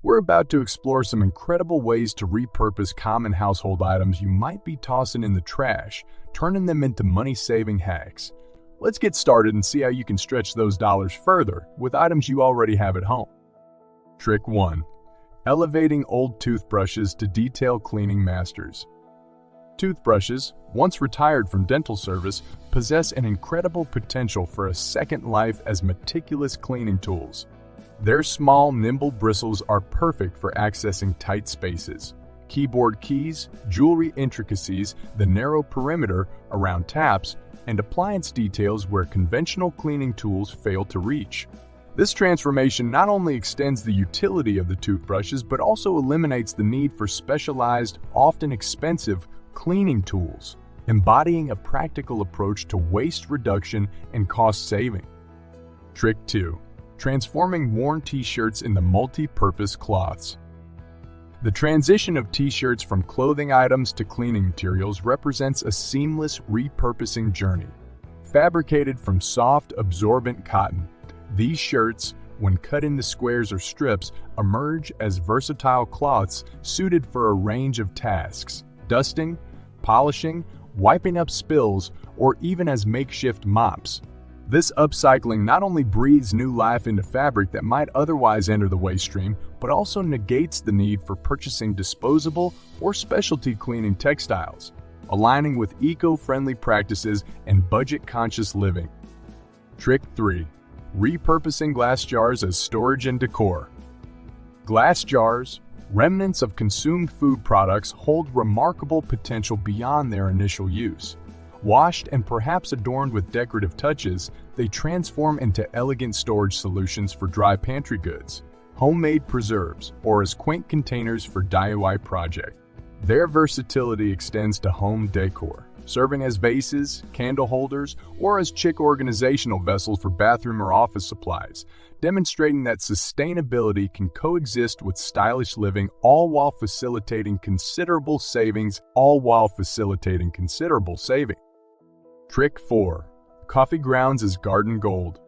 We're about to explore some incredible ways to repurpose common household items you might be tossing in the trash, turning them into money-saving hacks. Let's get started and see how you can stretch those dollars further with items you already have at home. Trick 1. Elevating old toothbrushes to detail cleaning masters. Toothbrushes, once retired from dental service, possess an incredible potential for a second life as meticulous cleaning tools. Their small, nimble bristles are perfect for accessing tight spaces, keyboard keys, jewelry intricacies, the narrow perimeter around taps, and appliance details where conventional cleaning tools fail to reach. This transformation not only extends the utility of the toothbrushes but also eliminates the need for specialized, often expensive, cleaning tools, embodying a practical approach to waste reduction and cost saving. Trick 2. Transforming worn t-shirts into multi-purpose cloths. The transition of t-shirts from clothing items to cleaning materials represents a seamless repurposing journey. Fabricated from soft, absorbent cotton, these shirts, when cut into squares or strips, emerge as versatile cloths suited for a range of tasks: dusting, polishing, wiping up spills, or even as makeshift mops. This upcycling not only breathes new life into fabric that might otherwise enter the waste stream, but also negates the need for purchasing disposable or specialty cleaning textiles, aligning with eco-friendly practices and budget-conscious living. Trick 3. Repurposing glass jars as storage and decor. Glass jars, remnants of consumed food products, hold remarkable potential beyond their initial use. Washed and perhaps adorned with decorative touches, they transform into elegant storage solutions for dry pantry goods, homemade preserves, or as quaint containers for DIY projects. Their versatility extends to home decor, serving as vases, candle holders, or as chic organizational vessels for bathroom or office supplies, demonstrating that sustainability can coexist with stylish living, all while facilitating considerable savings. Trick 4. Coffee grounds as garden gold.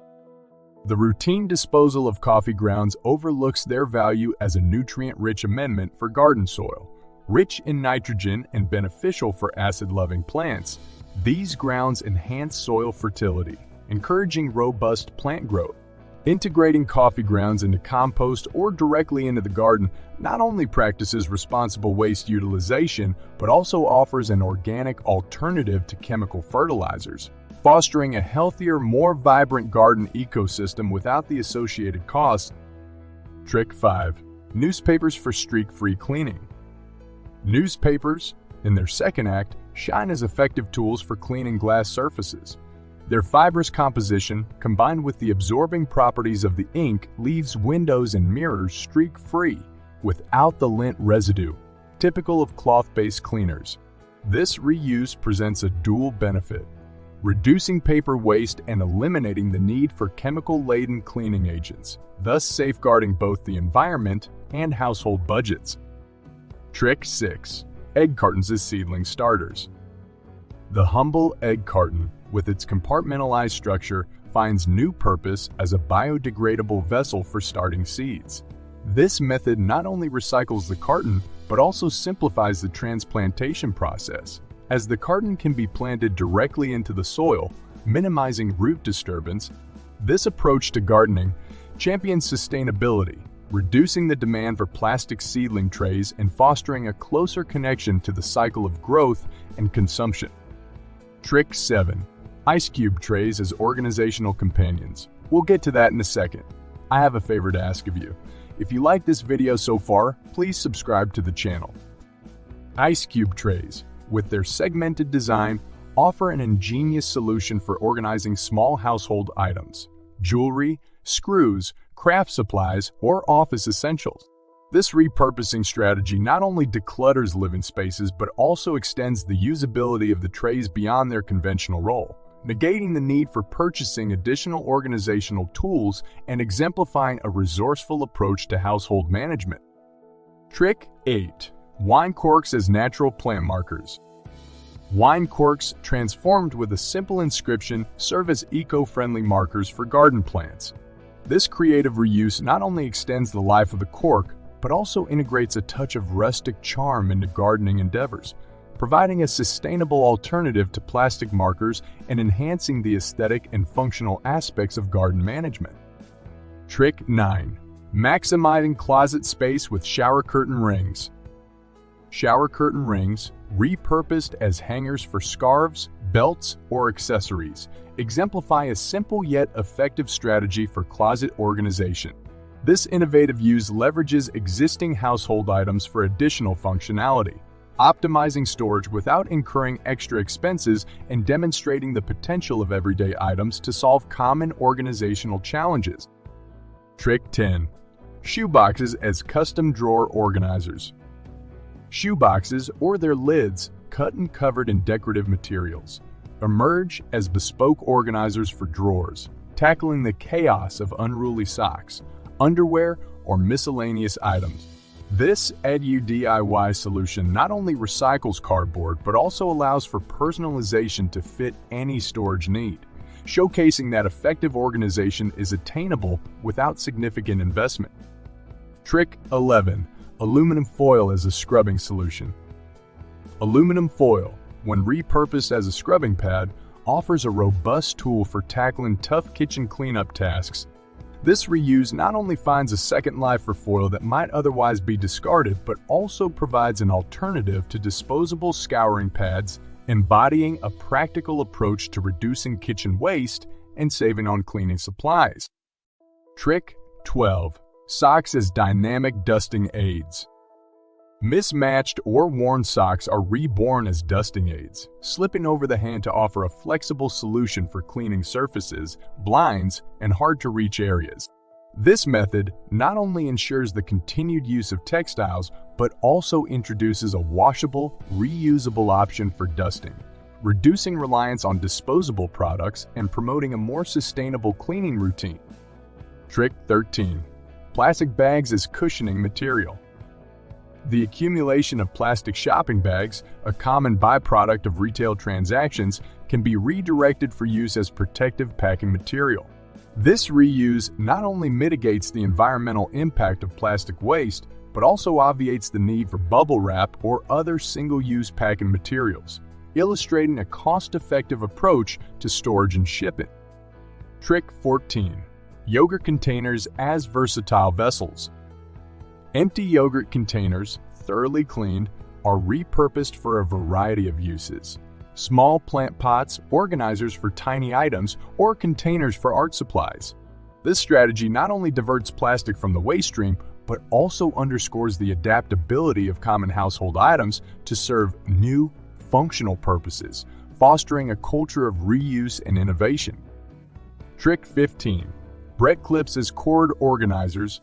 The routine disposal of coffee grounds overlooks their value as a nutrient-rich amendment for garden soil. Rich in nitrogen and beneficial for acid-loving plants, these grounds enhance soil fertility, encouraging robust plant growth. Integrating coffee grounds into compost or directly into the garden not only practices responsible waste utilization, but also offers an organic alternative to chemical fertilizers, fostering a healthier, more vibrant garden ecosystem without the associated costs. Trick 5. Newspapers for streak-free cleaning. Newspapers, in their second act, shine as effective tools for cleaning glass surfaces. Their fibrous composition, combined with the absorbing properties of the ink, leaves windows and mirrors streak-free, without the lint residue, typical of cloth-based cleaners. This reuse presents a dual benefit: reducing paper waste and eliminating the need for chemical-laden cleaning agents, thus safeguarding both the environment and household budgets. Trick 6. Egg cartons as seedling starters. The humble egg carton, with its compartmentalized structure, finds new purpose as a biodegradable vessel for starting seeds. This method not only recycles the carton, but also simplifies the transplantation process, as the carton can be planted directly into the soil, minimizing root disturbance. This approach to gardening champions sustainability, reducing the demand for plastic seedling trays and fostering a closer connection to the cycle of growth and consumption. Trick 7. Ice cube trays as organizational companions. We'll get to that in a second. I have a favor to ask of you. If you like this video so far, please subscribe to the channel. Ice cube trays, with their segmented design, offer an ingenious solution for organizing small household items, jewelry, screws, craft supplies, or office essentials. This repurposing strategy not only declutters living spaces but also extends the usability of the trays beyond their conventional role, negating the need for purchasing additional organizational tools and exemplifying a resourceful approach to household management. Trick 8. Wine corks as natural plant markers. Wine corks, transformed with a simple inscription, serve as eco-friendly markers for garden plants. This creative reuse not only extends the life of the cork, but also integrates a touch of rustic charm into gardening endeavors, providing a sustainable alternative to plastic markers and enhancing the aesthetic and functional aspects of garden management. Trick 9. Maximizing closet space with shower curtain rings. Shower curtain rings, repurposed as hangers for scarves, belts, or accessories, exemplify a simple yet effective strategy for closet organization. This innovative use leverages existing household items for additional functionality, optimizing storage without incurring extra expenses and demonstrating the potential of everyday items to solve common organizational challenges. Trick 10. Shoeboxes as custom drawer organizers. Shoeboxes, or their lids, cut and covered in decorative materials, emerge as bespoke organizers for drawers, tackling the chaos of unruly socks, underwear, or miscellaneous items. This Edu DIY solution not only recycles cardboard but also allows for personalization to fit any storage need, showcasing that effective organization is attainable without significant investment. Trick 11. Aluminum foil as a scrubbing solution. Aluminum foil, when repurposed as a scrubbing pad, offers a robust tool for tackling tough kitchen cleanup tasks. This reuse not only finds a second life for foil that might otherwise be discarded, but also provides an alternative to disposable scouring pads, embodying a practical approach to reducing kitchen waste and saving on cleaning supplies. Trick 12. Socks as dynamic dusting aids. Mismatched or worn socks are reborn as dusting aids, slipping over the hand to offer a flexible solution for cleaning surfaces, blinds, and hard-to-reach areas. This method not only ensures the continued use of textiles, but also introduces a washable, reusable option for dusting, reducing reliance on disposable products and promoting a more sustainable cleaning routine. Trick 13. Plastic bags as cushioning material. The accumulation of plastic shopping bags, a common byproduct of retail transactions, can be redirected for use as protective packing material. This reuse not only mitigates the environmental impact of plastic waste, but also obviates the need for bubble wrap or other single-use packing materials, illustrating a cost-effective approach to storage and shipping. Trick 14. Yogurt containers as versatile vessels. Empty yogurt containers, thoroughly cleaned, are repurposed for a variety of uses. Small plant pots, organizers for tiny items, or containers for art supplies. This strategy not only diverts plastic from the waste stream, but also underscores the adaptability of common household items to serve new, functional purposes, fostering a culture of reuse and innovation. Trick 15. Bread clips as cord organizers.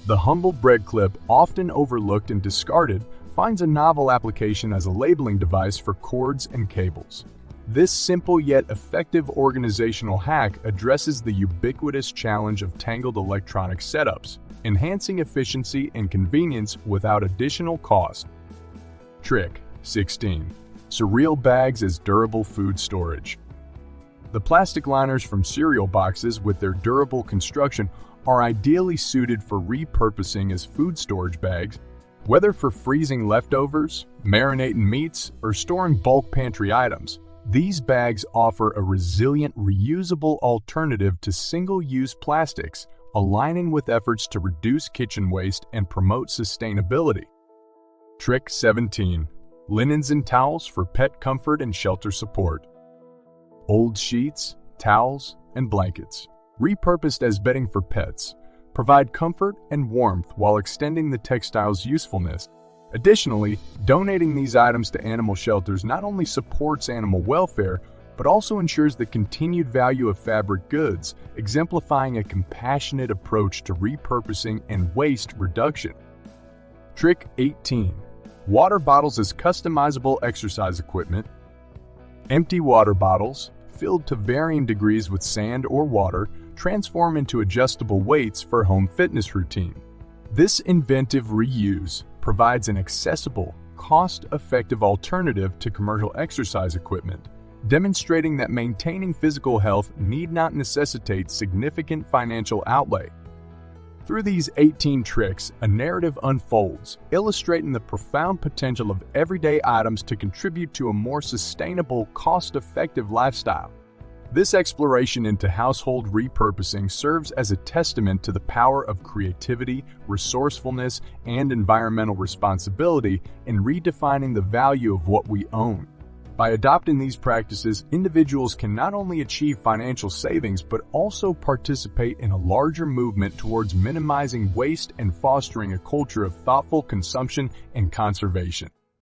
The humble bread clip, often overlooked and discarded, finds a novel application as a labeling device for cords and cables. This simple yet effective organizational hack addresses the ubiquitous challenge of tangled electronic setups, enhancing efficiency and convenience without additional cost. Trick 16. Cereal bags as durable food storage. The plastic liners from cereal boxes, with their durable construction, are ideally suited for repurposing as food storage bags, whether for freezing leftovers, marinating meats, or storing bulk pantry items. These bags offer a resilient, reusable alternative to single-use plastics, aligning with efforts to reduce kitchen waste and promote sustainability. Trick 17. Linens and towels for pet comfort and shelter support. Old sheets, towels, and blankets, repurposed as bedding for pets, provide comfort and warmth while extending the textile's usefulness. Additionally, donating these items to animal shelters not only supports animal welfare, but also ensures the continued value of fabric goods, exemplifying a compassionate approach to repurposing and waste reduction. Trick 18. Water bottles as customizable exercise equipment. Empty water bottles, filled to varying degrees with sand or water, transform into adjustable weights for home fitness routine. This inventive reuse provides an accessible, cost-effective alternative to commercial exercise equipment, demonstrating that maintaining physical health need not necessitate significant financial outlay. Through these 18 tricks, a narrative unfolds, illustrating the profound potential of everyday items to contribute to a more sustainable, cost-effective lifestyle. This exploration into household repurposing serves as a testament to the power of creativity, resourcefulness, and environmental responsibility in redefining the value of what we own. By adopting these practices, individuals can not only achieve financial savings but also participate in a larger movement towards minimizing waste and fostering a culture of thoughtful consumption and conservation.